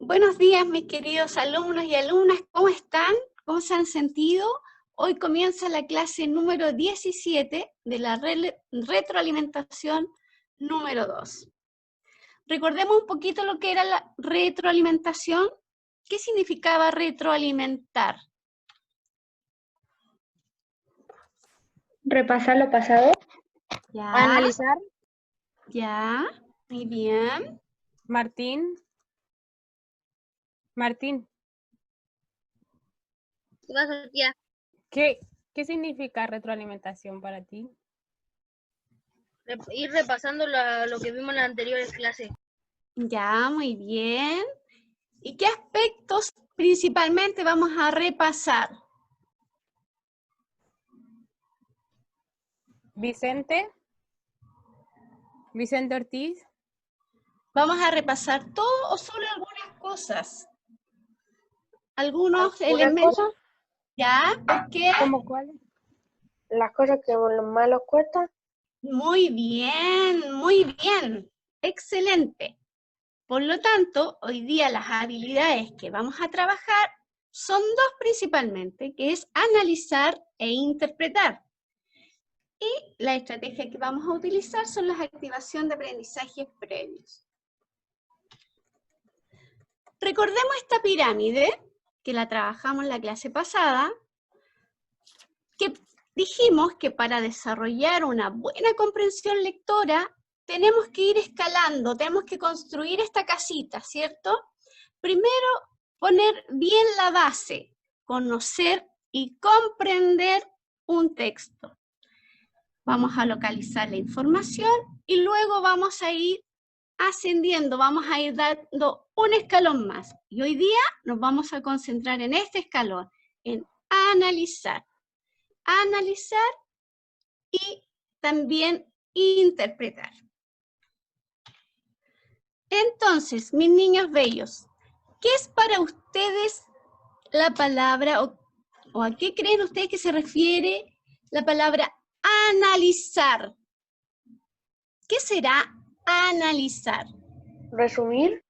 Buenos días, mis queridos alumnos y alumnas, ¿cómo están? ¿Cómo se han sentido? Hoy comienza la clase número 17 de la retroalimentación número 2. Recordemos un poquito lo que era la retroalimentación. ¿Qué significaba retroalimentar? Repasar lo pasado. ¿Ya? Analizar. ¿Ya? Muy bien. Martín. ¿Qué pasa, tía? ¿Qué significa retroalimentación para ti? Ir repasando lo que vimos en las anteriores clases. Ya, muy bien. ¿Y qué aspectos principalmente vamos a repasar? Vicente Ortiz. ¿Vamos a repasar todo o solo algunas cosas? Algunos elementos. Cosa, ¿Ya? ¿Por qué? ¿Cómo cuáles? las cosas que más nos cuesta. Muy bien, muy bien. Excelente. Por lo tanto, hoy día las habilidades que vamos a trabajar son dos principalmente, que es analizar e interpretar. Y la estrategia que vamos a utilizar son las activaciones de aprendizajes previos. Recordemos esta pirámide, que la trabajamos en la clase pasada, que dijimos que para desarrollar una buena comprensión lectora, tenemos que ir escalando, tenemos que construir esta casita, ¿cierto? Primero, poner bien la base, conocer y comprender un texto. Vamos a localizar la información y luego vamos a ir ascendiendo, vamos a ir dando un escalón más. Y hoy día nos vamos a concentrar en este escalón, en analizar y también interpretar. Entonces, mis niños bellos, ¿qué es para ustedes la palabra o a qué creen ustedes que se refiere la palabra analizar? ¿Qué será analizar? Resumir.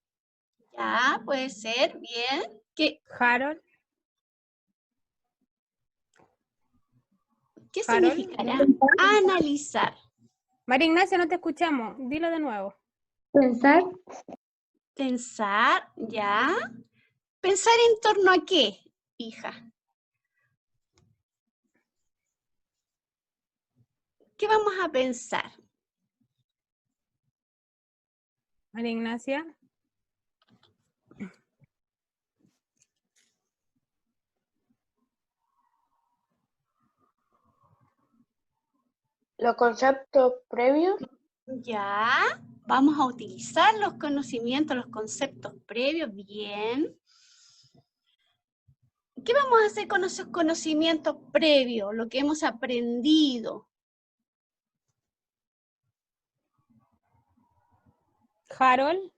Ya, puede ser, bien. Harold. ¿Qué Harold. significará analizar? María Ignacia, no te escuchamos. Dilo de nuevo. Pensar. Pensar, ya. ¿Pensar en torno a qué, hija? ¿Qué vamos a pensar? María Ignacia. Los conceptos previos. Ya, vamos a utilizar los conocimientos, los conceptos previos, bien. ¿Qué vamos a hacer con esos conocimientos previos, lo que hemos aprendido? Harold.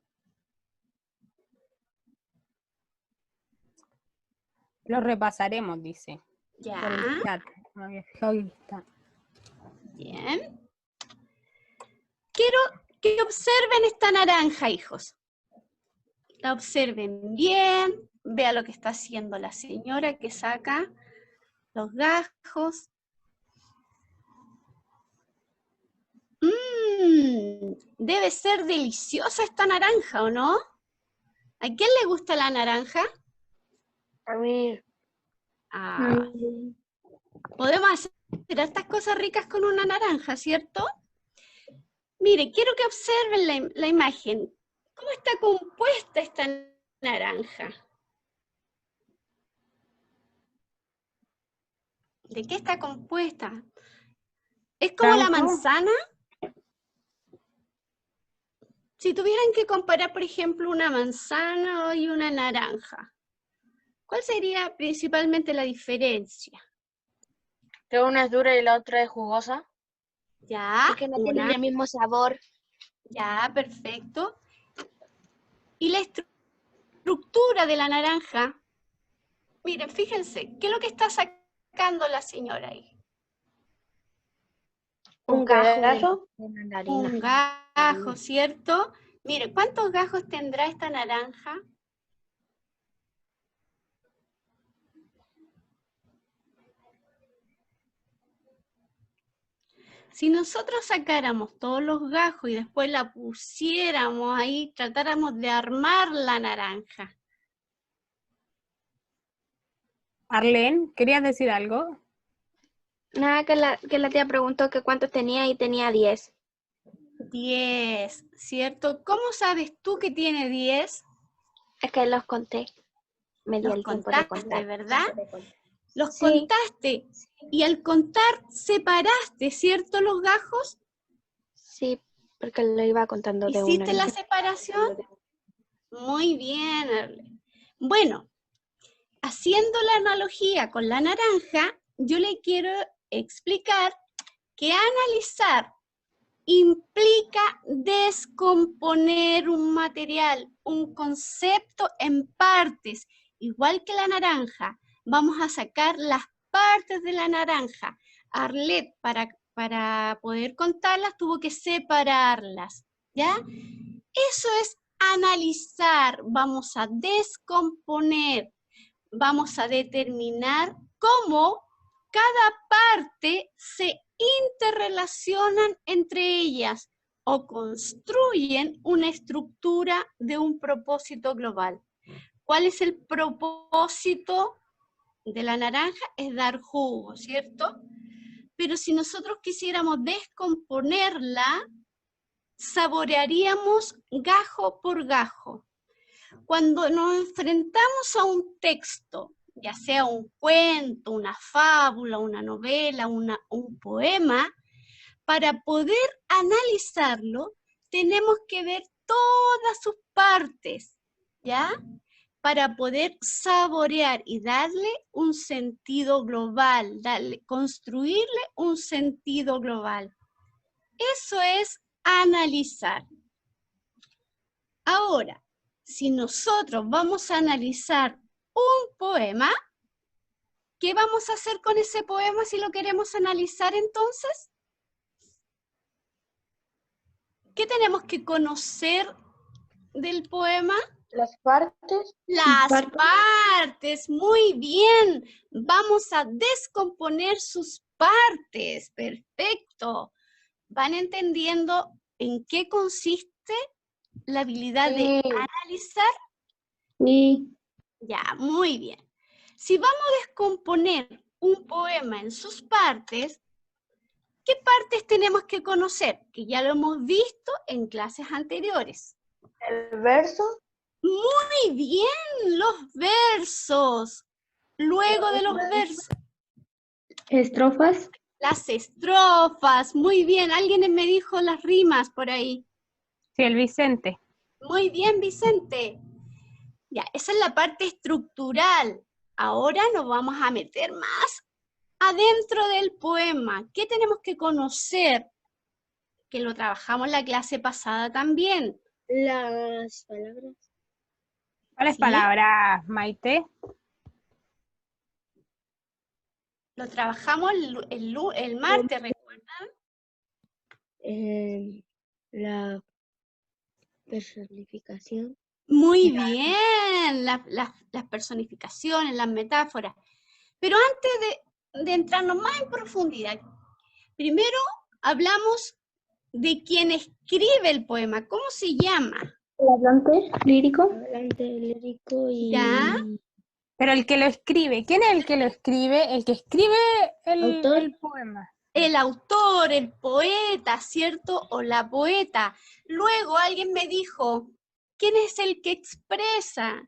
Lo repasaremos, dice. Ya, Por el chat. Ahí está. bien. Quiero que observen esta naranja, hijos. La observen bien, vea lo que está haciendo la señora que saca los gajos. Debe ser deliciosa esta naranja, ¿o no? ¿A quién le gusta la naranja? A mí. Ah, podemos hacer estas cosas ricas con una naranja, ¿cierto? Mire, quiero que observen la imagen. ¿Cómo está compuesta esta naranja? ¿De qué está compuesta? ¿Es como la manzana? Si tuvieran que comparar, por ejemplo, una manzana y una naranja, ¿cuál sería principalmente la diferencia? Que una es dura y la otra es jugosa. Ya, Es que no tienen el mismo sabor. Ya, perfecto. Y la estructura de la naranja, miren, fíjense, ¿qué es lo que está sacando la señora ahí? Un gajo. Un gajo, ¿cierto? Miren, ¿cuántos gajos tendrá esta naranja? Si nosotros sacáramos todos los gajos y después la pusiéramos ahí, tratáramos de armar la naranja. Arlene, ¿querías decir algo? Nada, que la tía preguntó que cuántos tenía y tenía 10. 10, ¿cierto? ¿Cómo sabes tú que tiene 10? Es que los conté. Me di Los el tiempo de contaste, contar. ¿verdad? Los Sí. contaste. Y al contar, separaste, ¿cierto? Los gajos. Sí, porque lo iba contando de uno ¿Hiciste en la uno. separación? Muy bien, Arlen. Bueno, haciendo la analogía con la naranja, yo le quiero explicar que analizar implica descomponer un material, un concepto en partes, igual que la naranja. Vamos a sacar las partes de la naranja. Arlet, para poder contarlas, tuvo que separarlas, ¿ya? Eso es analizar, vamos a descomponer, vamos a determinar cómo cada parte se interrelacionan entre ellas o construyen una estructura de un propósito global. ¿Cuál es el propósito de la naranja? Es dar jugo, ¿cierto? Pero si nosotros quisiéramos descomponerla, saborearíamos gajo por gajo. Cuando nos enfrentamos a un texto, ya sea un cuento, una fábula, una novela, un poema, para poder analizarlo, tenemos que ver todas sus partes, ¿ya? Para poder saborear y darle un sentido global, construirle un sentido global. Eso es analizar. Ahora, si nosotros vamos a analizar un poema, ¿qué vamos a hacer con ese poema si lo queremos analizar entonces? ¿Qué tenemos que conocer del poema? Las partes. Las partes, muy bien. Vamos a descomponer sus partes. Perfecto. ¿Van entendiendo en qué consiste la habilidad de analizar? Sí. Ya, muy bien. Si vamos a descomponer un poema en sus partes, ¿qué partes tenemos que conocer? Que ya lo hemos visto en clases anteriores. El verso. Muy bien, los versos. Luego de los versos, Estrofas. las estrofas. Muy bien, alguien me dijo las rimas por ahí. Sí, el Vicente. Muy bien, Vicente. Ya, esa es la parte estructural. Ahora nos vamos a meter más adentro del poema. ¿Qué tenemos que conocer? Que lo trabajamos la clase pasada también. Las palabras. ¿Cuáles ¿Sí? palabras, Maite? Lo trabajamos el martes, ¿recuerdan? La personificación. Muy bien, las personificaciones, las metáforas. Pero antes de entrarnos más en profundidad, primero hablamos de quien escribe el poema. ¿Cómo se llama? El hablante lírico. Hablante lírico y... ¿Ya? Pero el que lo escribe, ¿quién es el que lo escribe? El que escribe Autor. el poema. El autor, el poeta, ¿cierto? O la poeta. Luego alguien me dijo, ¿quién es el que expresa?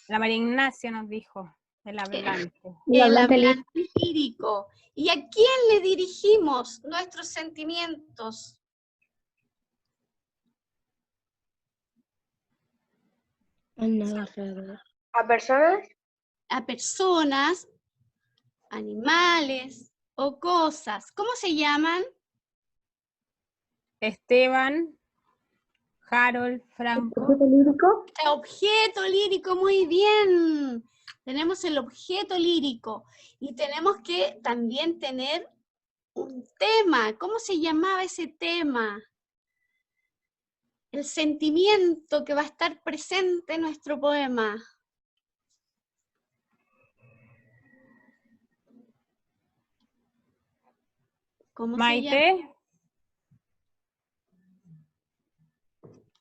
La María Ignacia nos dijo, el hablante. El hablante lírico. ¿Y a quién le dirigimos nuestros sentimientos? ¿A personas? A personas, animales o cosas. ¿Cómo se llaman? Esteban, Harold, Franco. ¿Objeto lírico? Objeto lírico, muy bien. Tenemos el objeto lírico y tenemos que también tener un tema. ¿Cómo se llamaba ese tema? El sentimiento que va a estar presente en nuestro poema. ¿Cómo se llama? Maite,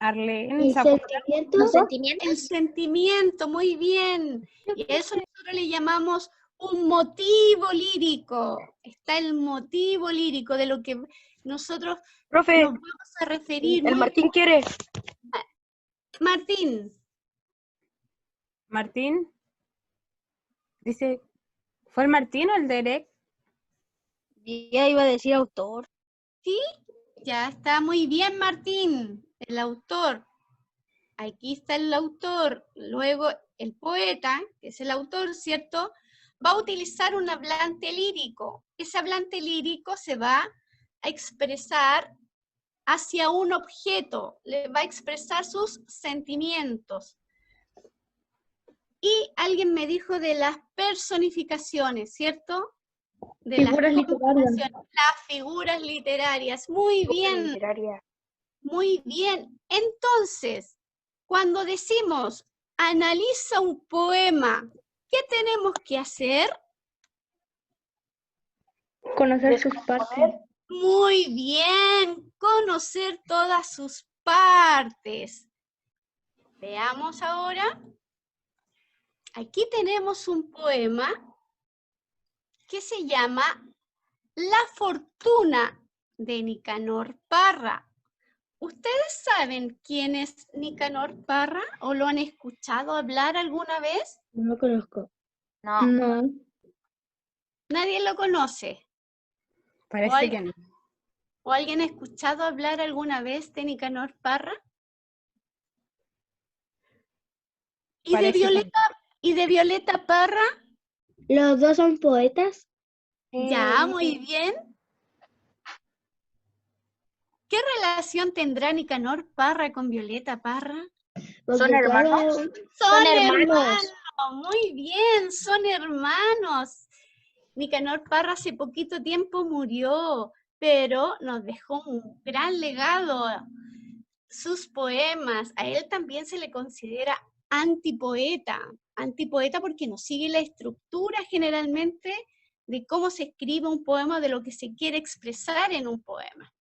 Arlene, ¿El ¿se acuerdan? sentimiento? ¿Los sentimientos? El sentimiento, muy bien. Y a eso nosotros le llamamos un motivo lírico. Está el motivo lírico de lo que nosotros Profe, nos vamos a referir. el Muy Martín quiere. Martín, Martín. Dice, ¿fue el Martín o el Derek? Ya iba a decir autor. ¿sí? Ya está muy bien, Martín, el autor. Aquí está el autor. Luego el poeta, que es el autor, ¿cierto? Va a utilizar un hablante lírico. Ese hablante lírico se va a expresar hacia un objeto, le va a expresar sus sentimientos. Y alguien me dijo de las personificaciones, ¿cierto? De Figuras las literarias. las figuras literarias. Muy bien, Literaria. muy bien. Entonces, cuando decimos analiza un poema, ¿qué tenemos que hacer? Conocer sus partes. Muy bien, conocer todas sus partes. Veamos ahora. Aquí tenemos un poema que se llama La fortuna de Nicanor Parra. ¿Ustedes saben quién es Nicanor Parra o lo han escuchado hablar alguna vez? No lo conozco. No. No. Nadie lo conoce. Parece que no. ¿O alguien ha escuchado hablar alguna vez de Nicanor Parra? Parece que ¿Y de Violeta Parra? ¿Los dos son poetas? Ya, muy bien. ¿Qué relación tendrá Nicanor Parra con Violeta Parra? Porque ¿Son hermanos? Son hermanos. hermanos. Muy bien, son hermanos. Nicanor Parra hace poquito tiempo murió, pero nos dejó un gran legado. Sus poemas, a él también se le considera antipoeta. Antipoeta porque no sigue la estructura generalmente de cómo se escribe un poema, de lo que se quiere expresar en un poema.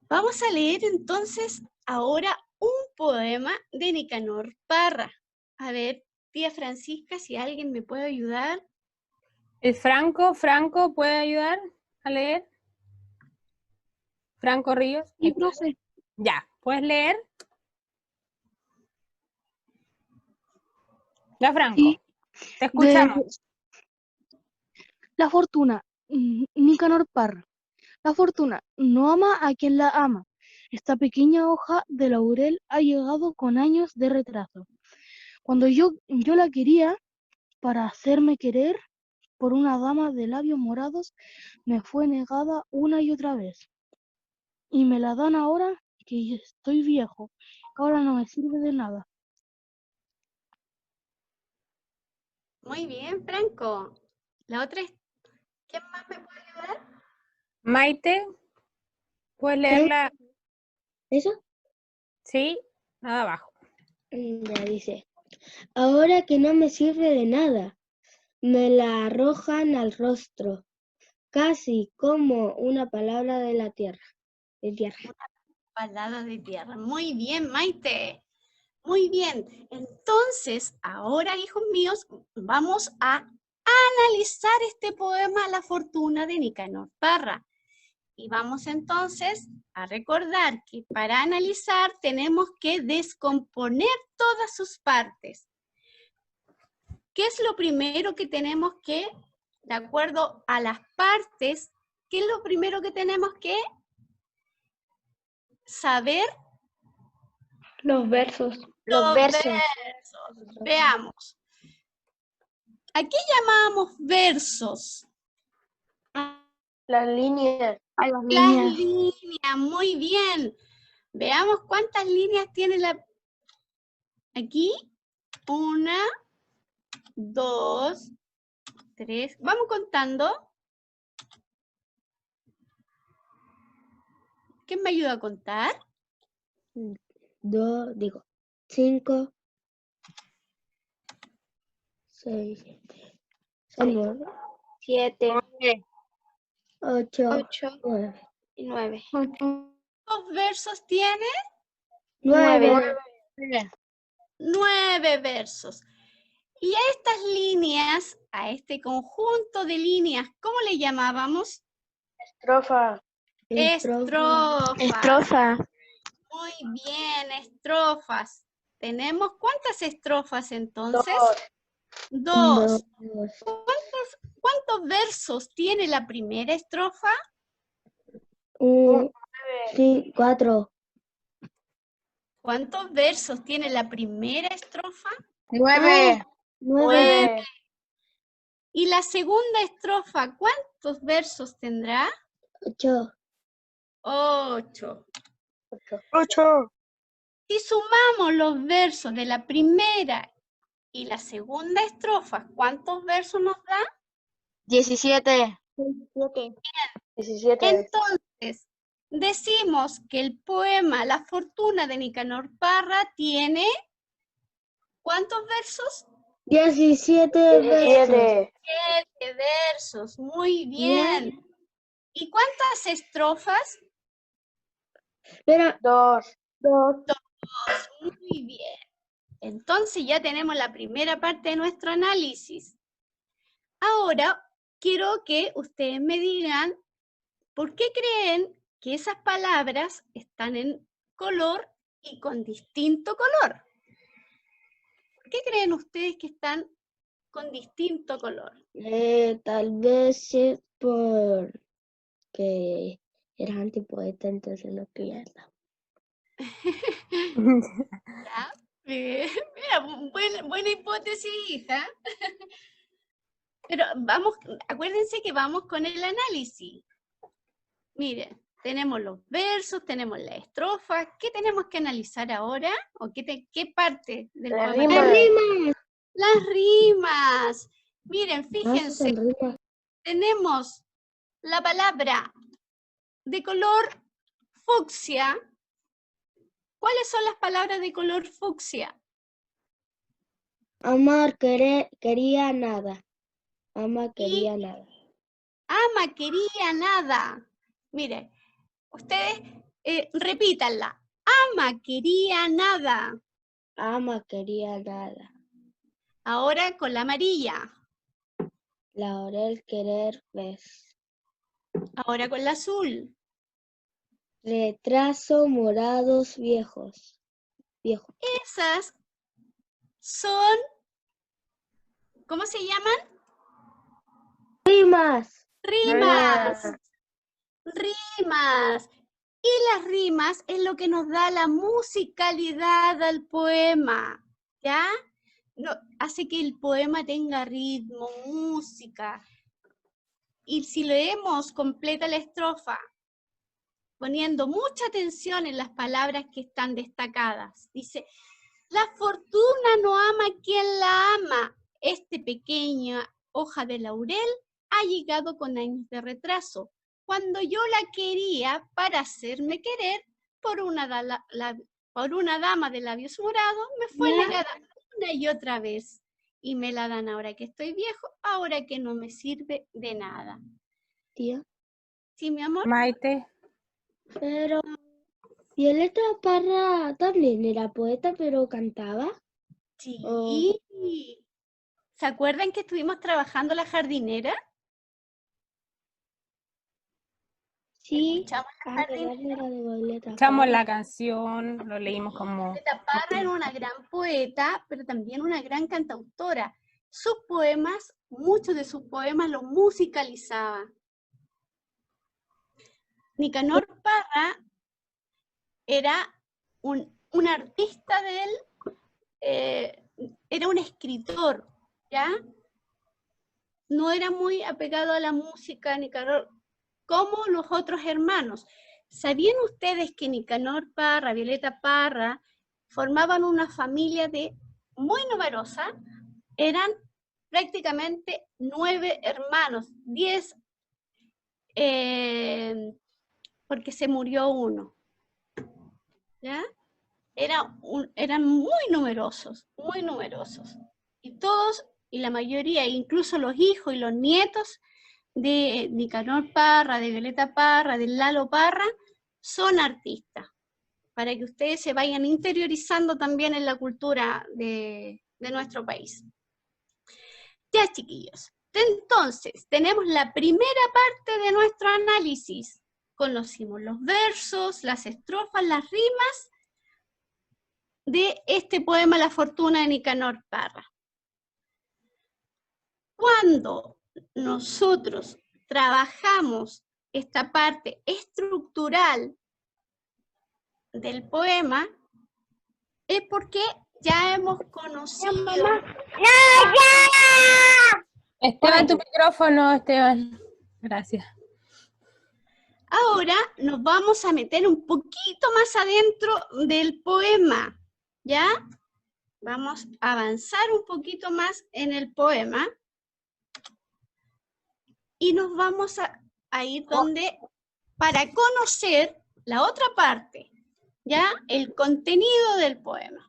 Vamos a leer entonces ahora un poema de Nicanor Parra. A ver, tía Francisca, si alguien me puede ayudar. ¿el Franco puede ayudar a leer? Franco Ríos. Sí, profe. Ya, ¿puedes leer? Ya, Franco, Sí. te escuchamos. La fortuna. Nicanor Parra. La fortuna no ama a quien la ama. Esta pequeña hoja de laurel ha llegado con años de retraso. Cuando yo la quería para hacerme querer por una dama de labios morados, me fue negada una y otra vez. Y me la dan ahora que estoy viejo. Ahora no me sirve de nada. Muy bien, Franco. La otra es, ¿quién más me puede ayudar? Maite, ¿puedes leerla? ¿Eso? Sí, nada abajo. Ya dice. Ahora que no me sirve de nada, me la arrojan al rostro, casi como una palabra de la tierra. De tierra. Palabra de tierra. Muy bien, Maite. Muy bien. Entonces, ahora, hijos míos, vamos a analizar este poema La fortuna de Nicanor Parra. Y vamos entonces a recordar que para analizar tenemos que descomponer todas sus partes. ¿Qué es lo primero que tenemos que, de acuerdo a las partes, qué es lo primero que tenemos que saber? Los versos. Los versos. Veamos. ¿A qué llamábamos versos? Las líneas. A las Las líneas. líneas, muy bien. Veamos cuántas líneas tiene aquí. 1, 2, 3. Vamos contando. ¿Quién me ayuda a contar? 5, 6, 7, 8, 9. y 9. ¿Cuántos versos tiene? 9. 9 versos. Y a estas líneas, a este conjunto de líneas, ¿cómo le llamábamos? Estrofa. Estrofas. Muy bien, estrofas. ¿Tenemos cuántas estrofas entonces? 2. ¿Cuántos versos tiene la primera estrofa? 4. ¿Cuántos versos tiene la primera estrofa? 9. 9. ¿Y la segunda estrofa cuántos versos tendrá? 8. 8. 8. Si sumamos los versos de la primera y la segunda estrofa, ¿cuántos versos nos da? 17. 17. Entonces, decimos que el poema La fortuna de Nicanor Parra tiene ¿cuántos versos? 17 versos. 7 versos, muy bien. ¿Y cuántas estrofas? Espera. 2. Muy bien. Entonces ya tenemos la primera parte de nuestro análisis. Ahora quiero que ustedes me digan por qué creen que esas palabras están en color y con distinto color. ¿Por qué creen ustedes que están con distinto color? Tal vez es porque eras antipoeta, entonces no pierda. ¿Ya? Mira, buena hipótesis, hija. Pero vamos, acuérdense que vamos con el análisis. Miren, tenemos los versos, tenemos la estrofa. ¿Qué tenemos que analizar ahora? ¿O qué parte del Las poema? rimas. Las rimas. Miren, fíjense, Hacen rimas. tenemos la palabra de color fucsia. ¿Cuáles son las palabras de color fucsia? Amar, quería nada. Ama, quería nada. Ama, quería nada. Miren, ustedes repítanla. Ama, quería nada. Ama, quería nada. Ahora con la amarilla. Laurel, querer, ves. Ahora con la azul. Retraso, morados, viejos. Viejos. Esas son, ¿cómo se llaman? Rimas. Rimas. Rimas. Y las rimas es lo que nos da la musicalidad al poema, ¿ya? Hace que el poema tenga ritmo, música. Y si leemos completa la estrofa, poniendo mucha atención en las palabras que están destacadas, dice, la fortuna no ama quien la ama. Este pequeña hoja de laurel ha llegado con años de retraso. Cuando yo la quería para hacerme querer por una dama de labios morados, me fue negada una y otra vez. Y me la dan ahora que estoy viejo, ahora que no me sirve de nada. Tía. ¿Sí, mi amor? Maite. Pero Violeta Parra también era poeta, pero cantaba. Sí. Oh. ¿Se acuerdan que estuvimos trabajando la jardinera? Sí. Escuchamos la jardinera. Era de Violeta Escuchamos Parra. la canción, lo leímos como... Violeta Parra era una gran poeta, pero también una gran cantautora. Sus poemas, muchos de sus poemas los musicalizaba. Nicanor Parra era un artista de él, era un escritor, ¿ya? No era muy apegado a la música, Nicanor, como los otros hermanos. ¿Sabían ustedes que Nicanor Parra, Violeta Parra, formaban una familia muy numerosa? Eran prácticamente 9 hermanos, 10, porque se murió uno. ¿Ya? Eran muy numerosos, muy numerosos. Y todos, y la mayoría, incluso los hijos y los nietos de Nicanor Parra, de Violeta Parra, de Lalo Parra, son artistas. para que ustedes se vayan interiorizando también en la cultura de nuestro país. Ya, chiquillos. Entonces, tenemos la primera parte de nuestro análisis. Conocimos los versos, las estrofas, las rimas de este poema La Fortuna de Nicanor Parra. Cuando nosotros trabajamos esta parte estructural del poema, es porque ya hemos conocido... Esteban, tu micrófono, Esteban. Gracias. Ahora nos vamos a meter un poquito más adentro del poema, ¿ya? Vamos a avanzar un poquito más en el poema y nos vamos a ir para conocer la otra parte, ¿ya? El contenido del poema.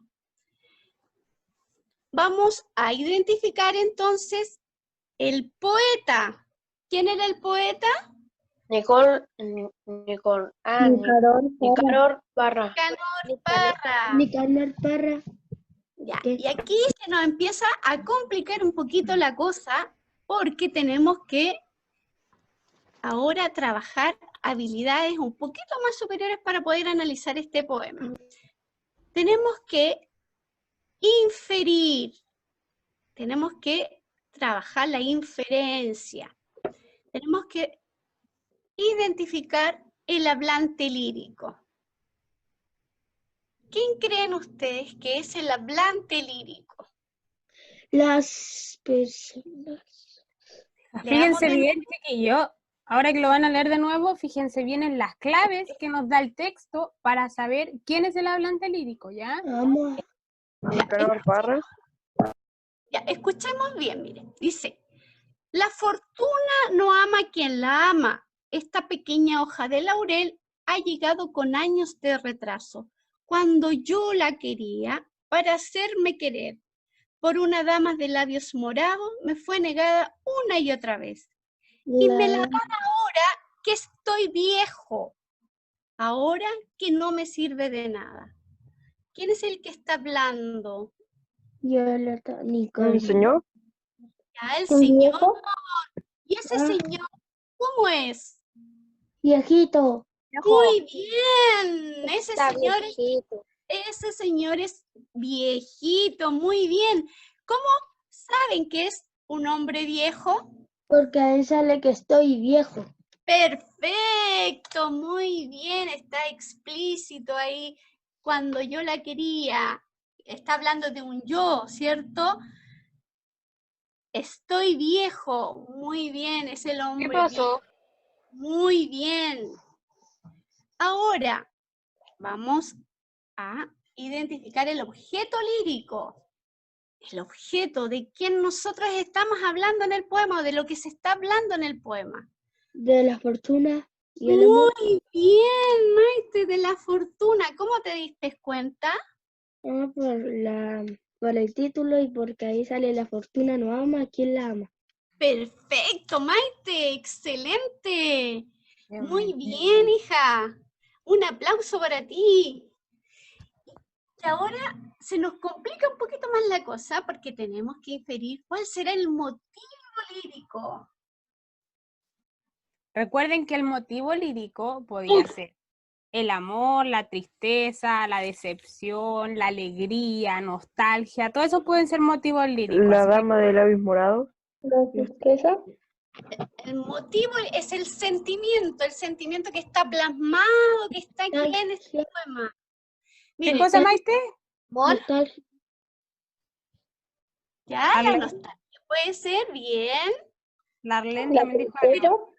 Vamos a identificar entonces el poeta. ¿Quién era el poeta? Nicanor Parra. Nicanor Parra. Nicanor Parra. Ya, ¿Qué? y aquí se nos empieza a complicar un poquito la cosa porque tenemos que ahora trabajar habilidades un poquito más superiores para poder analizar este poema. Tenemos que inferir, tenemos que trabajar la inferencia, tenemos que identificar el hablante lírico. ¿Quién creen ustedes que es el hablante lírico? Las personas. Fíjense bien, chiquillos, ahora que lo van a leer de nuevo, fíjense bien en las claves que nos da el texto para saber quién es el hablante lírico, ¿ya? Vamos. Nicanor Parra. Ya, escuchemos bien, miren. Dice, la fortuna no ama a quien la ama. Esta pequeña hoja de laurel ha llegado con años de retraso. Cuando yo la quería, para hacerme querer, por una dama de labios morados, me fue negada una y otra vez. Y me la dan ahora que estoy viejo, ahora que no me sirve de nada. ¿Quién es el que está hablando? ¿Un señor? Ya, el ¿Un señor. viejo? ¿Y ese Ah. señor cómo es? Viejito. Muy bien, ese señor es viejito, muy bien. ¿Cómo saben que es un hombre viejo? Porque a él sale que estoy viejo. Perfecto, muy bien, está explícito ahí. Cuando yo la quería, está hablando de un yo, ¿cierto? Estoy viejo, muy bien, es el hombre. ¿Qué pasó? viejo. Muy bien. Ahora vamos a identificar el objeto lírico. El objeto de quién nosotros estamos hablando en el poema, o de lo que se está hablando en el poema. De la fortuna y el amor. Muy bien, Maite, de la fortuna. ¿Cómo te diste cuenta? Por el título y porque ahí sale la fortuna no ama a quien la ama. Perfecto, Maite, excelente. Muy bien, hija. Un aplauso para ti. Y ahora se nos complica un poquito más la cosa porque tenemos que inferir cuál será el motivo lírico. Recuerden que el motivo lírico podía ser el amor, la tristeza, la decepción, la alegría, nostalgia, todo eso pueden ser motivos líricos. La así que dama de labios morados. ¿La tristeza? El motivo es el sentimiento que está plasmado, que está aquí en este poema. ¿Qué Miren, cosa, Maite? Nostalgia. ya la Arlen. nostalgia puede ser bien, Larlene también dijo algo.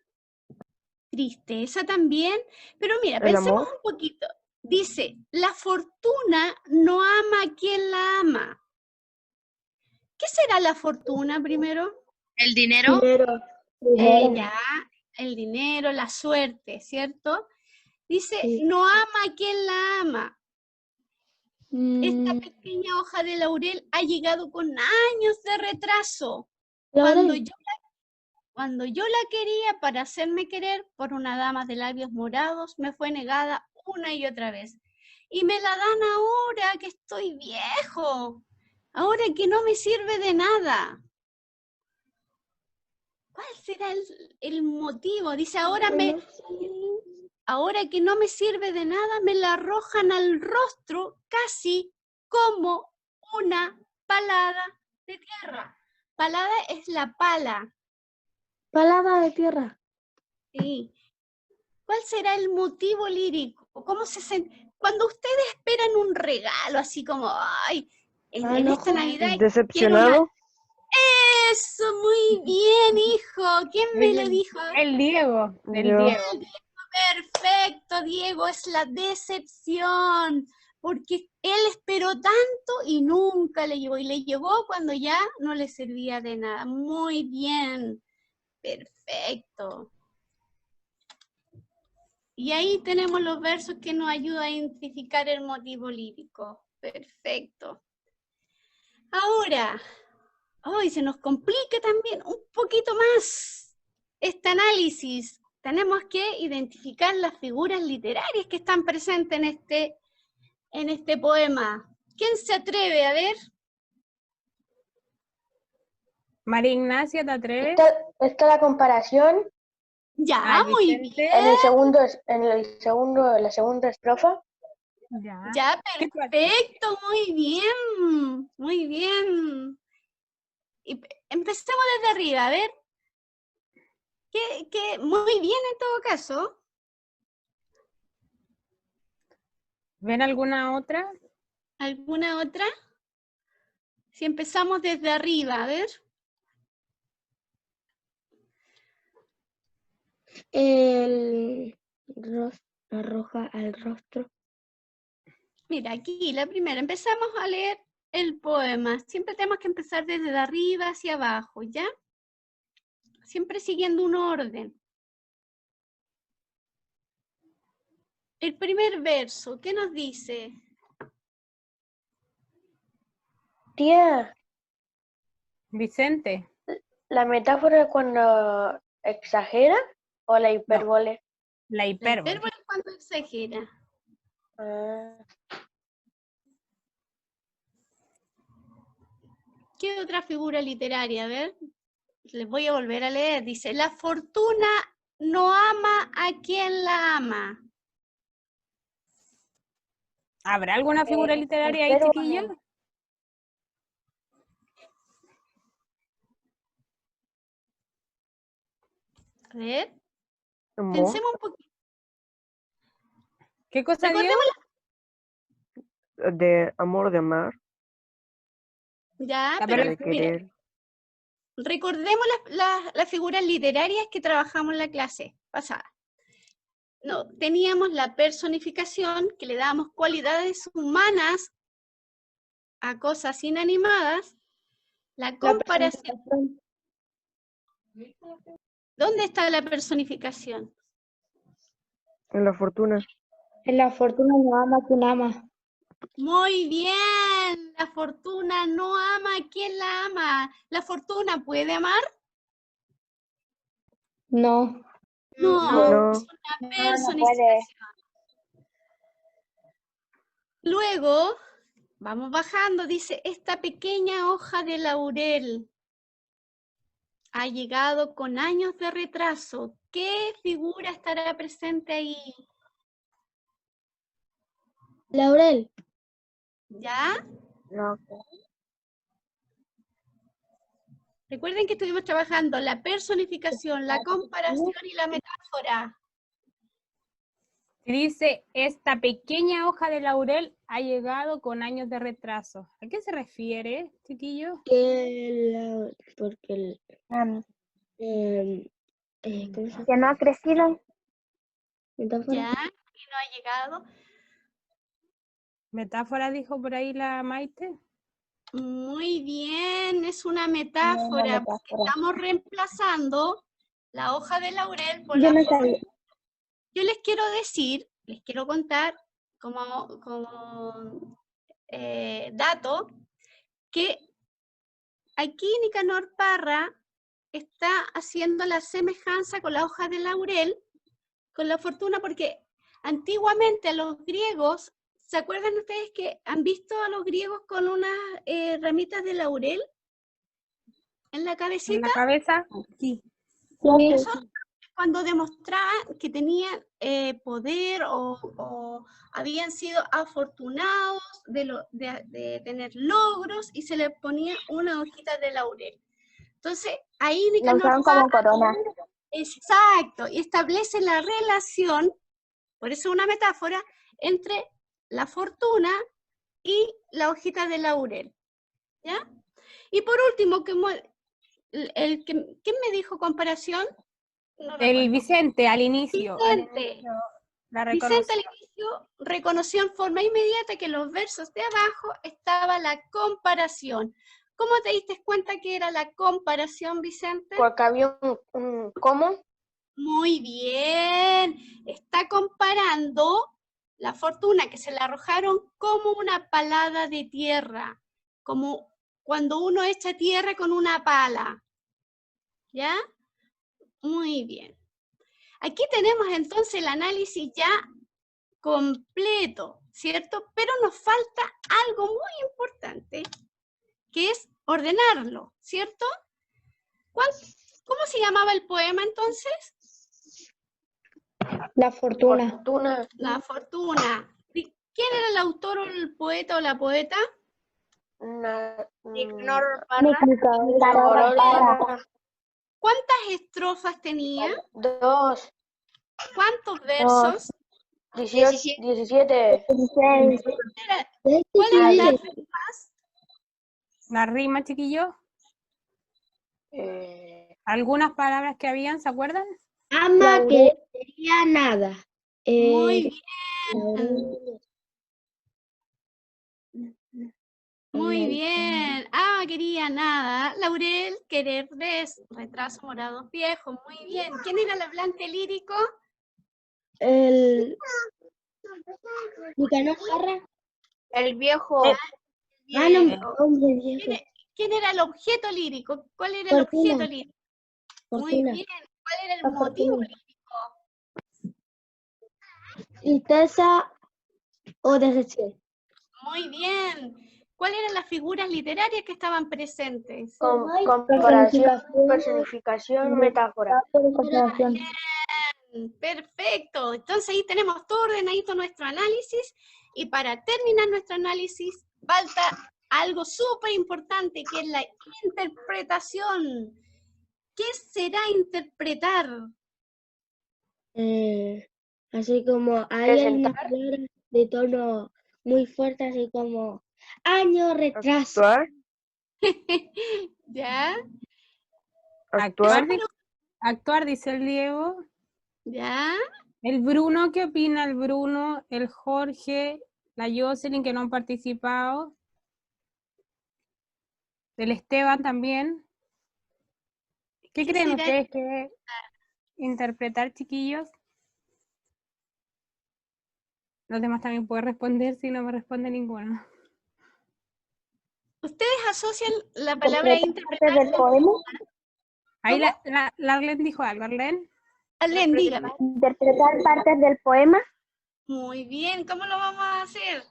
tristeza también, pero mira, ¿El pensemos amor? un poquito. Dice, la fortuna no ama a quien la ama. ¿Qué será la fortuna primero? ¿El dinero? Ya, el dinero, la suerte, ¿cierto? Dice, Sí. no ama a quien la ama. Esta Mm, pequeña hoja de laurel ha llegado con años de retraso. Laurel. Cuando yo la quería para hacerme querer por una dama de labios morados, me fue negada una y otra vez. y me la dan ahora que estoy viejo, ahora que no me sirve de nada. ¿Cuál será el motivo? Dice, ahora que no me sirve de nada, me la arrojan al rostro casi como una palada de tierra. Palada es la pala. Palabra de tierra. Sí. ¿Cuál será el motivo lírico? ¿Cómo cuando ustedes esperan un regalo, así como, ay, en esta Navidad quiero una... ¿Decepcionado? Eso, muy bien, hijo. ¿Quién me lo dijo? El Diego. El Yo. Diego. Perfecto, Diego, es la decepción, porque él esperó tanto y nunca le llegó, y le llegó cuando ya no le servía de nada. Muy bien, perfecto. Y ahí tenemos los versos que nos ayudan a identificar el motivo lírico. Perfecto. Ahora, hoy se nos complica también un poquito más este análisis. Tenemos que identificar las figuras literarias que están presentes en este poema. ¿Quién se atreve a ver? María Ignacia, ¿te atreves? Esta la comparación Ya, Ah, muy Vicente. bien. la segunda estrofa. Ya. Ya, ¿Qué tal? perfecto, muy bien. Muy bien. Y empecemos desde arriba, a ver. Muy bien en todo caso. ¿Ven alguna otra? ¿Alguna otra? Si empezamos desde arriba, a ver. Arroja al rostro. Mira, aquí la primera, empezamos a leer el poema. Siempre tenemos que empezar desde arriba hacia abajo, ¿ya? Siempre siguiendo un orden. El primer verso, ¿qué nos dice? Tía, Vicente. ¿la metáfora es cuando exagera o la hipérbole? La La hipérbole. hipérbole es cuando exagera. ¿Qué otra figura literaria? A ver, les voy a volver a leer. Dice, la fortuna no ama a quien la ama. ¿Habrá alguna figura literaria ahí, hipérbole. chiquillos? A ver, Amor. pensemos un poquito. ¿Qué cosa, Diego? Recordemos De amor, de amar, ya, Ya, pero pero de mira, querer. recordemos las figuras literarias que trabajamos en la clase pasada. No, teníamos la personificación, que le dábamos cualidades humanas a cosas inanimadas. La comparación. ¿Dónde está la personificación? En la fortuna. En la fortuna no ama quien ama. Muy bien, la fortuna no ama a quien la ama. ¿La fortuna puede amar? No. No, No. es una personificación. Luego, vamos bajando, dice, esta pequeña hoja de laurel ha llegado con años de retraso. ¿Qué figura estará presente ahí? Laurel. ¿Ya? No. Recuerden que estuvimos trabajando la personificación, la comparación y la metáfora. Dice, esta pequeña hoja de laurel ha llegado con años de retraso. ¿A qué se refiere, chiquillo? Porque ¿cómo se Que no ha crecido. metáfora? ¿Ya? Y no ha llegado. ¿Metáfora dijo por ahí la Maite? Muy bien, es una metáfora, porque estamos reemplazando la hoja de laurel por la fortuna. Yo les quiero decir, les quiero contar como dato, que aquí Nicanor Parra está haciendo la semejanza con la hoja de laurel, con la fortuna, porque antiguamente a los griegos ¿Se acuerdan ustedes que han visto a los griegos con unas ramitas de laurel en la ¿En cabecita? la cabeza? Sí. Eso cuando demostraban que tenían poder o habían sido afortunados de tener logros y se les ponía una hojita de laurel. Entonces, ahí Lo Nicanor usaban como corona. exacto, y establece la relación, por eso una metáfora, entre la fortuna y la hojita de laurel. ¿Ya? Y por último, ¿quién me dijo comparación? No El recuerdo. Vicente al inicio. Vicente. La Vicente al reconoció. inicio reconoció en forma inmediata que en los versos de abajo estaba la comparación. ¿Cómo te diste cuenta que era la comparación, Vicente? Porque había un ¿cómo? Muy bien. Está comparando la fortuna que se le arrojaron como una palada de tierra, como cuando uno echa tierra con una pala. ¿Ya? Muy bien. Aquí tenemos entonces el análisis ya completo, ¿cierto? Pero nos falta algo muy importante, que es ordenarlo, ¿cierto? ¿Cómo se llamaba el poema entonces? La fortuna. Fortuna. La fortuna. ¿Quién era el autor o el poeta o la poeta? Nicanor Nicanor Parra. ¿Cuántas estrofas tenía? 2, ¿Cuántos versos? 17. 16. ¿Cuál era la La rima, chiquillos. Algunas palabras que habían, ¿se acuerdan? Ama que sería nada. Muy bien. Muy bien. Ah, quería nada. Laurel, querer res, retraso morado viejo. Muy bien. ¿Quién era el hablante lírico? El Nicanor Parra. El viejo. Ah, no, hombre viejo. ¿Quién era el objeto lírico? ¿Cuál era el Fortuna. objeto lírico? Muy Fortuna. bien. ¿Cuál era el La motivo fortuna. lírico? Tristeza o decepción. Muy bien. ¿Cuáles eran las figuras literarias que estaban presentes? Comparación, personificación, metáfora. Perfecto. Entonces ahí tenemos todo ordenadito nuestro análisis y para terminar nuestro análisis falta algo súper importante que es la interpretación. ¿Qué será interpretar? Así como hay algunas palabras de tono muy fuerte, así como año, retraso. Actuar. ¿Ya? Actuar. Actuar, dice el Diego. ¿Ya? El Bruno, ¿qué opina el Bruno? El Jorge, la Jocelyn, que no han participado. El Esteban también. ¿Qué creen será? ustedes que es interpretar, chiquillos? Los demás también pueden responder si no me responde ninguno. ¿Ustedes asocian la palabra interpretar del poema. Ahí la Arlen dijo algo, Arlen. Arlen, dígame. Interpretar partes del poema. Muy bien, ¿cómo lo vamos a hacer?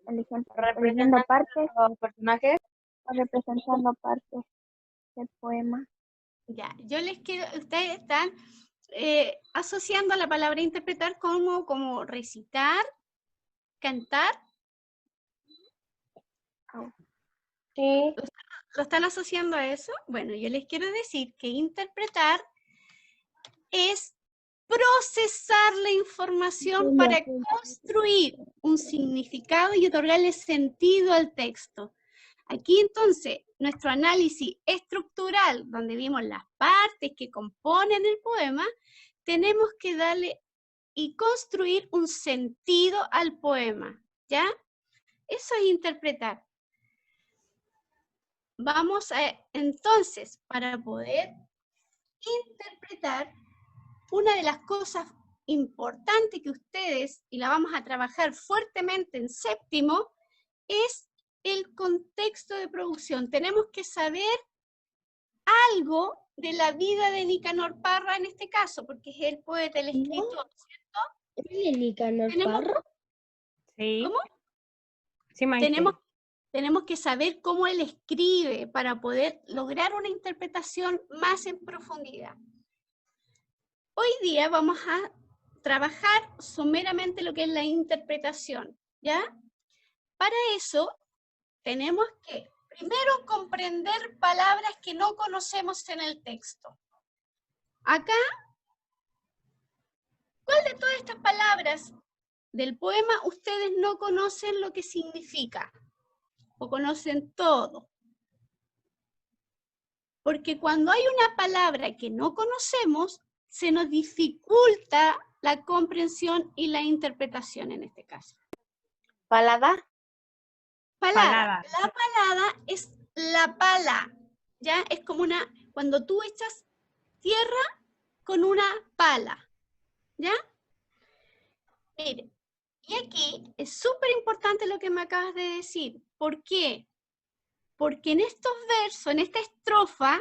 Eligiendo partes Los personajes. o representando partes del poema. Ya, yo les quiero, ustedes están asociando la palabra interpretar como recitar, cantar. Sí. ¿Lo están asociando a eso? Bueno, yo les quiero decir que interpretar es procesar la información para construir un significado y otorgarle sentido al texto. Aquí entonces, nuestro análisis estructural, donde vimos las partes que componen el poema, tenemos que darle y construir un sentido al poema, ¿ya? Eso es interpretar. Vamos a, entonces, para poder interpretar, una de las cosas importantes que ustedes, y la vamos a trabajar fuertemente en séptimo, es el contexto de producción. Tenemos que saber algo de la vida de Nicanor Parra en este caso, porque es el poeta, el escritor. ¿Es de Nicanor Tenemos- Parra? Sí. ¿Cómo? Sí, Maite. Tenemos que saber cómo él escribe para poder lograr una interpretación más en profundidad. Hoy día vamos a trabajar someramente lo que es la interpretación, ¿ya? Para eso tenemos que primero comprender palabras que no conocemos en el texto. Acá, ¿cuál de todas estas palabras del poema ustedes no conocen lo que significa? ¿O conocen todo? Porque cuando hay una palabra que no conocemos, se nos dificulta la comprensión y la interpretación en este caso. ¿Palada? Palada. Palada. La palada es la pala, ¿ya? Es como cuando tú echas tierra con una pala, ¿ya? Mire, y aquí es súper importante lo que me acabas de decir. ¿Por qué? Porque en estos versos, en esta estrofa,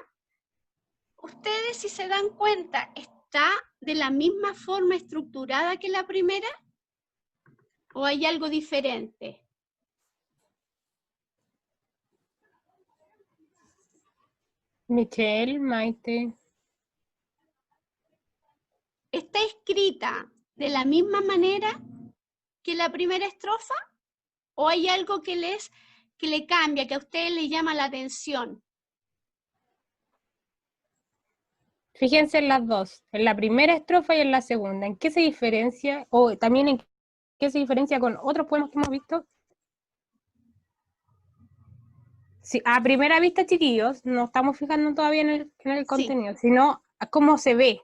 ustedes, si se dan cuenta, está de la misma forma estructurada que la primera, ¿o hay algo diferente? Michelle, Maite. ¿Está escrita de la misma manera que la primera estrofa? ¿O hay algo que le cambia, que a ustedes les llama la atención? Fíjense en las dos, en la primera estrofa y en la segunda. ¿En qué se diferencia? O también en qué se diferencia con otros poemas que hemos visto. Sí, a primera vista, chiquillos, no estamos fijando todavía en el contenido, sino a cómo se ve.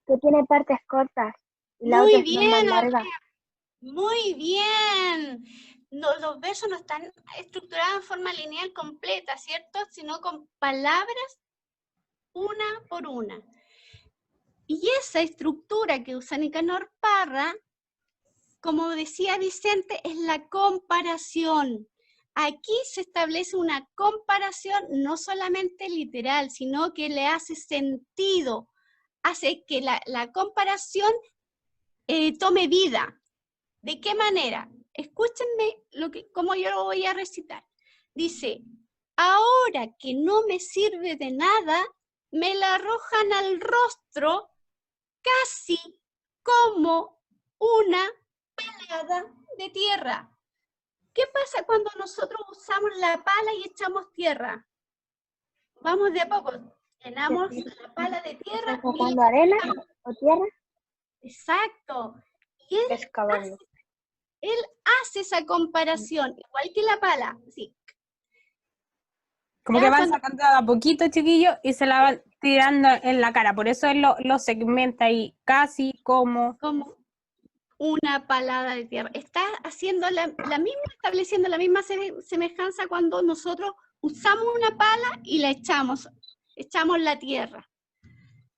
Que tiene partes cortas y la Muy otra es más bien, larga. muy bien. No, los versos no están estructurados en forma lineal completa, ¿cierto? Sino con palabras una por una. Y esa estructura que usa Nicanor Parra, como decía Vicente, es la comparación. Aquí se establece una comparación no solamente literal, sino que le hace sentido, hace que la comparación tome vida. ¿De qué manera? Escúchenme cómo yo lo voy a recitar. Dice, ahora que no me sirve de nada, me la arrojan al rostro casi como una palada de tierra. ¿Qué pasa cuando nosotros usamos la pala y echamos tierra? Vamos de a poco, llenamos la pala de tierra. ¿Estás sacando arena o tierra? Exacto. Y Excavando. él hace esa comparación, igual que la pala, sí. Como Ya que van cuando- sacando a poquito, chiquillos, y se la van tirando en la cara. Por eso él lo segmenta ahí, casi como... como una palada de tierra. Está haciendo la misma, estableciendo la misma semejanza cuando nosotros usamos una pala y la echamos la tierra.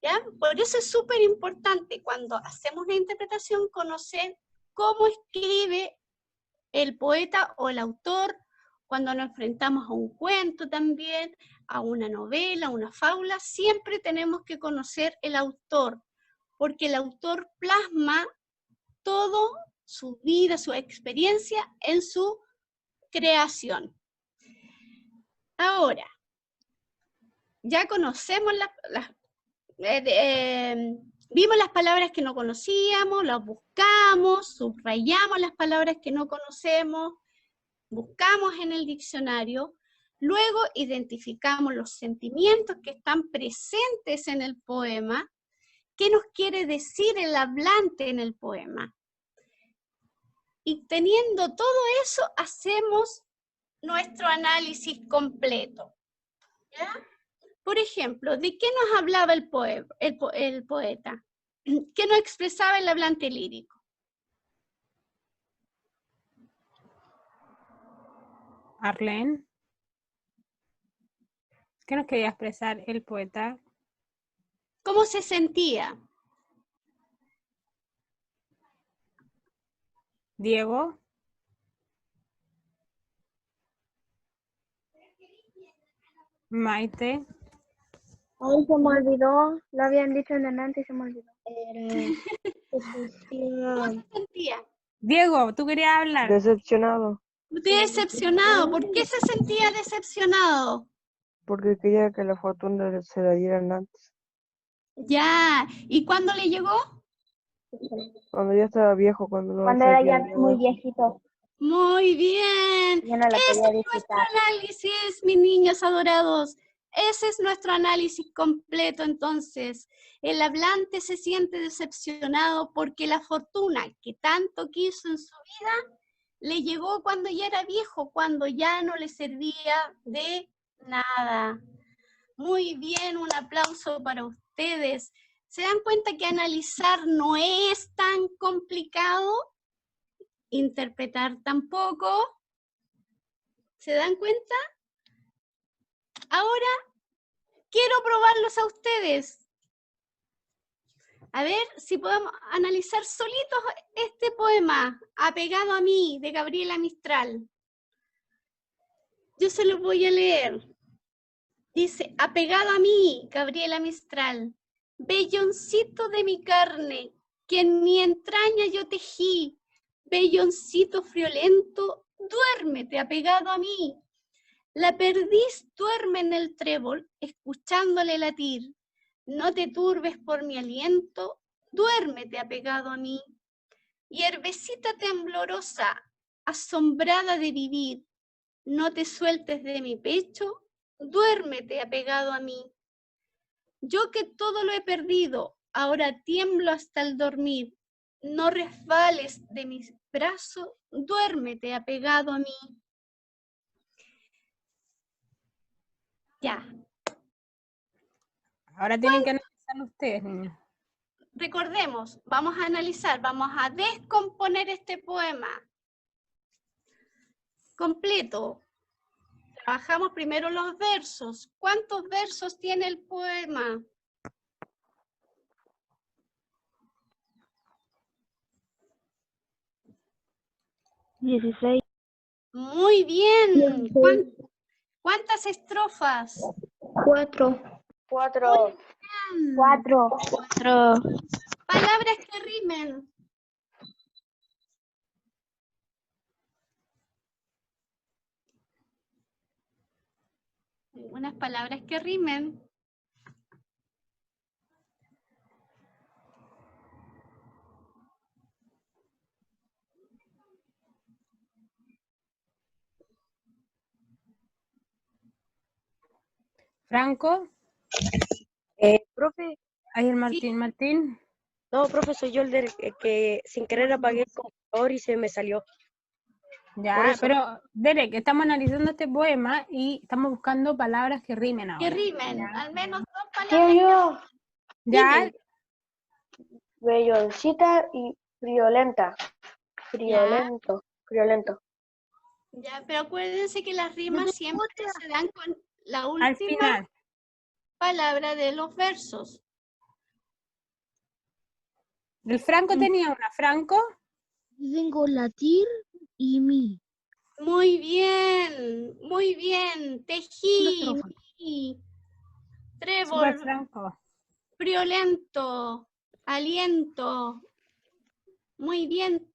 ¿Ya? Por eso es súper importante cuando hacemos una interpretación conocer cómo escribe el poeta o el autor, cuando nos enfrentamos a un cuento también, a una novela, a una fábula, siempre tenemos que conocer el autor, porque el autor plasma todo su vida, su experiencia en su creación. Ahora, ya conocemos vimos las palabras que no conocíamos, las buscamos, subrayamos las palabras que no conocemos, buscamos en el diccionario, luego identificamos los sentimientos que están presentes en el poema, qué nos quiere decir el hablante en el poema. Y teniendo todo eso, hacemos nuestro análisis completo. ¿Ya? Por ejemplo, ¿de qué nos hablaba el poeta? ¿Qué nos expresaba el hablante lírico? Arlene, ¿qué nos quería expresar el poeta? ¿Cómo se sentía? Diego. Maite. Ay, se me olvidó. Lo habían dicho en delante y se me olvidó. Decepción. Sentía Diego, tú querías hablar. Decepcionado, decepcionado. ¿Por qué se sentía decepcionado? porque quería que la fortuna se la dieran antes. Ya. ¿Y cuándo le llegó? Cuando ya estaba viejo, cuando no Cuando se era había ya muy dado. viejito, Muy bien. yo no la Ese podía es nuestro visitar. análisis, mis niños adorados. Ese es nuestro análisis completo. Entonces, el hablante se siente decepcionado porque la fortuna que tanto quiso en su vida le llegó cuando ya era viejo, cuando ya no le servía de nada. Muy bien, un aplauso para ustedes. ¿Se dan cuenta que analizar no es tan complicado? Interpretar tampoco. ¿Se dan cuenta? Ahora quiero probarlos a ustedes. A ver si podemos analizar solitos este poema, Apegado a mí, de Gabriela Mistral. Yo se los voy a leer. Dice, apegado a mí, Gabriela Mistral, velloncito de mi carne, que en mi entraña yo tejí, velloncito friolento, duérmete apegado a mí. La perdiz duerme en el trébol, escuchándole latir. No te turbes por mi aliento, duérmete apegado a mí. Hierbecita temblorosa, asombrada de vivir, no te sueltes de mi pecho, duérmete apegado a mí. Yo que todo lo he perdido, ahora tiemblo hasta el dormir. No resbales de mis brazos, duérmete apegado a mí. Ya. Ahora tienen que analizarlo ustedes, niños. Recordemos, vamos a analizar, vamos a descomponer este poema completo. Trabajamos primero los versos. ¿Cuántos versos tiene el poema? Muy bien. ¿Cuántas estrofas? 4. 4. Bien. 4. Palabras que rimen. Algunas palabras que rimen. Franco, Profe, ahí el Martín. no, profe, soy yo el que sin querer apagué el computador y se me salió. Por Ya, eso. pero Derek, estamos analizando este poema y estamos buscando palabras que rimen ahora. Que rimen. Ya. Al menos dos Sí, palabras. yo. Ya, Belloncita y friolenta. Friolento. Ya, pero acuérdense que las rimas siempre se dan con la al última final. palabra de los versos. El Franco tenía una, Franco. Yo tengo latir y mi. Muy bien, muy bien. Tejí, estrofa. mi, Super trébol, Franco. friolento, aliento. Muy bien.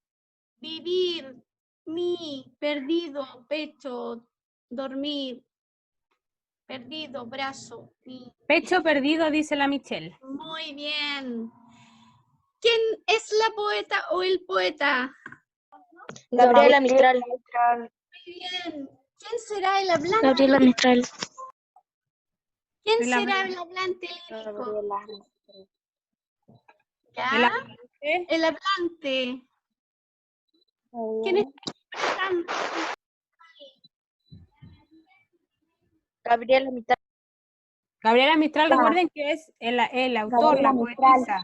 Vivir, mi, perdido, pecho, dormir, perdido, brazo, mi. Pecho perdido, dice la Michelle. Muy bien. ¿Quién es la poeta o el poeta? Gabriela Mistral. Muy bien. ¿Quién será el hablante? Gabriela Mistral. ¿Quién El será hablante. el hablante lírico? Gabriela. ¿Ya? El hablante. El hablante. ¿Quién es el Gabriela Mistral. Gabriela Mistral, Ya. recuerden que es el autor, Gabriela la Mistral. poetisa.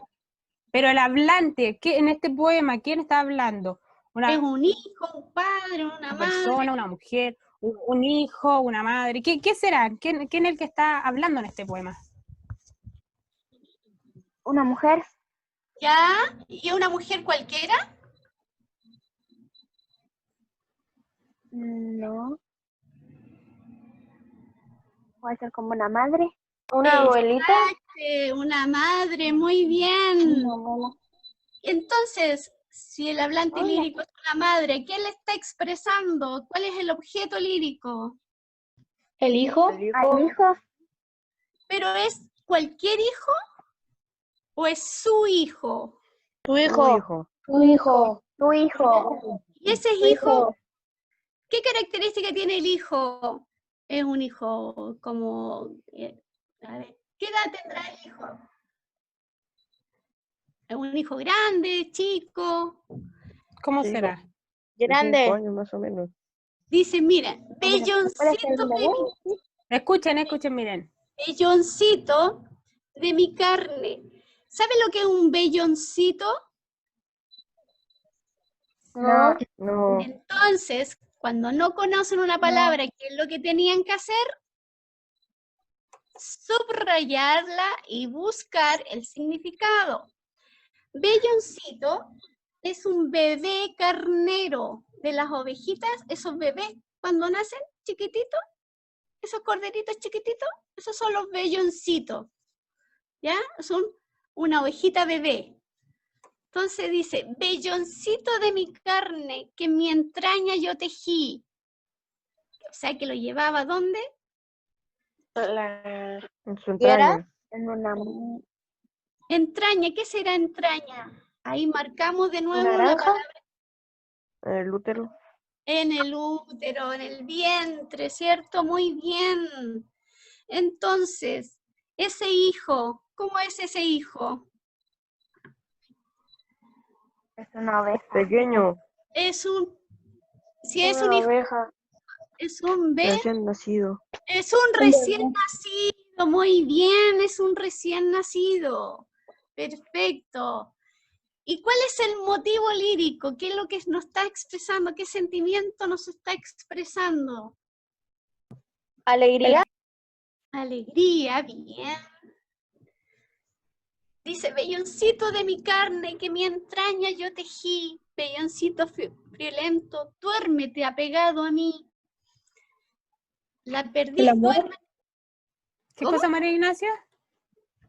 Pero el hablante, en este poema, ¿quién está hablando? Es un hijo, un padre, una Una madre. persona, una mujer, un hijo, una madre. ¿Qué será? ¿Quién es el que está hablando en este poema? Una mujer. ¿Ya? ¿Y una mujer cualquiera? No. Puede ser como una madre. ¿Una abuelita? Una madre, muy bien. Entonces, si el hablante lírico es una madre, ¿qué le está expresando? ¿Cuál es el objeto lírico? ¿El hijo? El hijo. ¿Al hijo? ¿Pero es cualquier hijo o es su hijo? Tu Tu hijo. hijo. Tu hijo. Tu hijo. ¿Y ese hijo, qué característica tiene el hijo? Es un hijo como... a ver, ¿qué edad tendrá el hijo? ¿Es un hijo grande, chico? ¿Cómo Sí, será? De 5 Grande. años más o menos. Dice, miren, ¿Puede ser belloncito un de bebé? mi, Escuchen, miren. belloncito de mi carne. ¿Sabe lo que es un belloncito? No. No, Entonces, cuando no conocen una palabra, ¿qué es lo que tenían que hacer? Subrayarla y buscar el significado. Belloncito es un bebé carnero de las ovejitas, esos bebés cuando nacen chiquititos, esos corderitos chiquititos, esos son los belloncitos, ¿ya? Son una ovejita bebé. Entonces dice, belloncito de mi carne, que en mi entraña yo tejí. O sea, que lo llevaba, ¿dónde? en su ¿Quiera? entraña. En una Entraña, ¿qué será entraña? Ahí marcamos de nuevo la ¿Naranja? palabra En el útero. en el útero, en el vientre, ¿cierto? Muy bien. Entonces, ese hijo, ¿cómo es ese hijo? es una oveja. Pequeño, Es un, si es un Una hijo, oveja. es un bebé, recién nacido. es un recién nacido, muy bien, es un recién nacido. Perfecto. ¿Y cuál es el motivo lírico? ¿Qué es lo que nos está expresando? ¿Qué sentimiento nos está expresando? ¿Alegría? Alegría, bien. Dice, velloncito de mi carne, que mi entraña yo tejí, velloncito friolento, duérmete apegado a mí. La perdiz duerme. ¿Qué ¿Cómo? cosa, María Ignacia?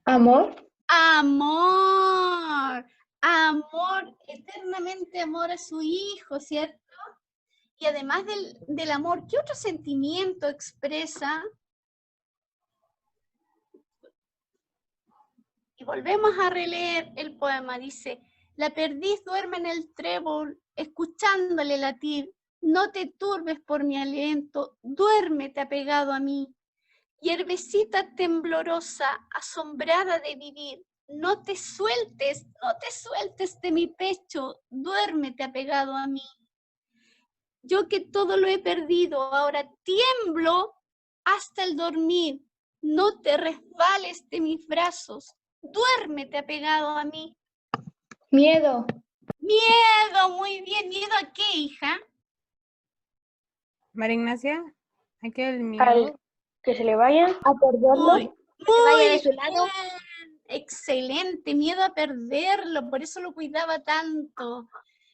Amor. Amor, amor, eternamente amor a su hijo, ¿cierto? Y además del amor, ¿qué otro sentimiento expresa? Y volvemos a releer el poema, dice, la perdiz duerme en el trébol, escuchándole latir, no te turbes por mi aliento, duérmete apegado a mí. Hierbecita temblorosa, asombrada de vivir, no te sueltes de mi pecho, duérmete apegado a mí. Yo que todo lo he perdido, ahora tiemblo hasta el dormir, no te resbales de mis brazos, duérmete apegado a mí. Miedo. Miedo, muy bien. ¿Miedo a qué, hija? María Ignacia, ¿a qué el miedo? ¿Al que se le vaya? A perderlo. Muy vaya de su lado. bien. Excelente, miedo a perderlo, por eso lo cuidaba tanto.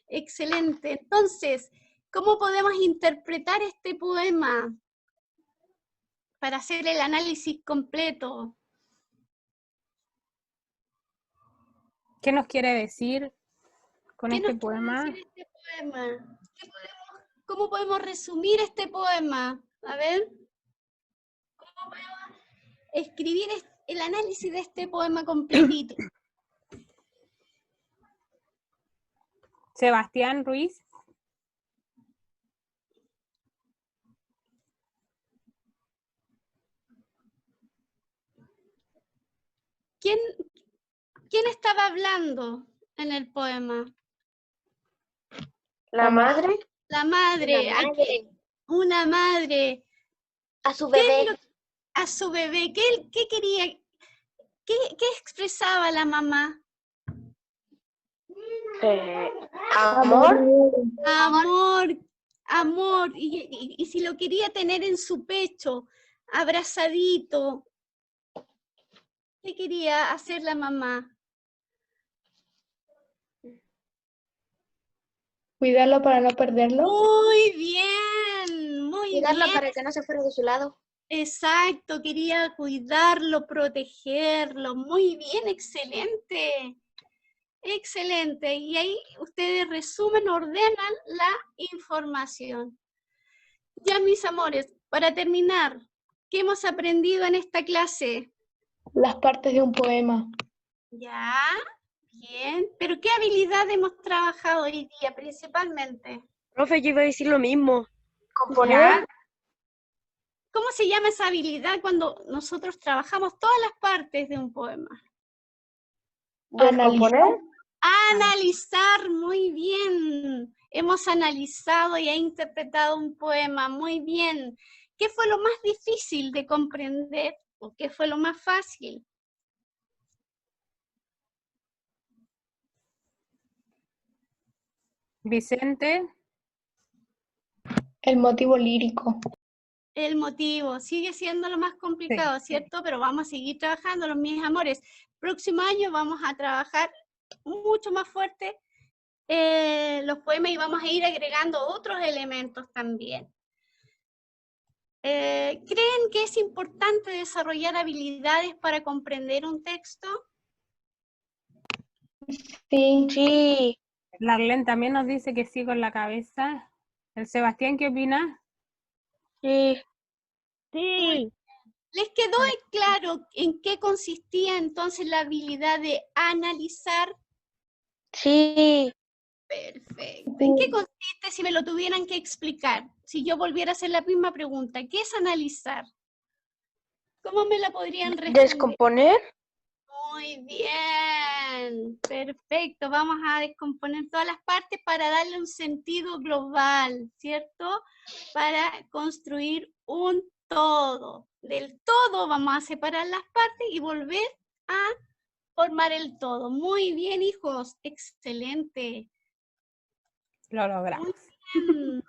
Excelente. Entonces, ¿cómo podemos interpretar este poema para hacer el análisis completo? ¿Qué nos quiere decir con ¿Qué este nos quiere poema? decir este poema? ¿Cómo podemos resumir este poema? A ver, ¿cómo podemos escribir el análisis de este poema completito? Sebastián Ruiz. ¿Quién estaba hablando en el poema? ¿La madre? La madre. ¿A qué? Una madre. A su ¿Qué es bebé. a su bebé? ¿Qué quería? ¿Qué expresaba la mamá? ¿Amor? Amor, amor. Y si lo quería tener en su pecho, abrazadito. ¿Qué quería hacer la mamá? Cuidarlo para no perderlo. Muy bien, muy Cuidarlo bien. para que no se fuera de su lado. Exacto, quería cuidarlo, protegerlo. Muy bien, excelente. Excelente. Y ahí ustedes resumen, ordenan la información. Ya, mis amores, para terminar, ¿qué hemos aprendido en esta clase? Las partes de un poema. Ya, bien. ¿Pero qué habilidad hemos trabajado hoy día principalmente? Profe, yo iba a decir lo mismo. ¿Ya? ¿Cómo se llama esa habilidad cuando nosotros trabajamos todas las partes de un poema? Descomponer. Analizar, muy bien. Hemos analizado y interpretado un poema, muy bien. ¿Qué fue lo más difícil de comprender o qué fue lo más fácil? Vicente, El motivo lírico. El motivo sigue siendo lo más complicado, ¿cierto? Pero vamos a seguir trabajando, mis amores. Próximo año vamos a trabajar mucho más fuerte los poemas y vamos a ir agregando otros elementos también. ¿Creen que es importante desarrollar habilidades para comprender un texto? Sí. Sí, Larlen también nos dice que sí con la cabeza. ¿El Sebastián qué opina? sí, Sí. ¿Les quedó claro en qué consistía entonces la habilidad de analizar? sí. Perfecto. ¿En qué consiste si me lo tuvieran que explicar? Si yo volviera a hacer la misma pregunta, ¿qué es analizar? ¿Cómo me la podrían responder? Descomponer. Muy bien, perfecto. Vamos a descomponer todas las partes para darle un sentido global, ¿cierto? Para construir un todo. Del todo vamos a separar las partes y volver a formar el todo. Muy bien, hijos, excelente. Lo logramos. Muy bien.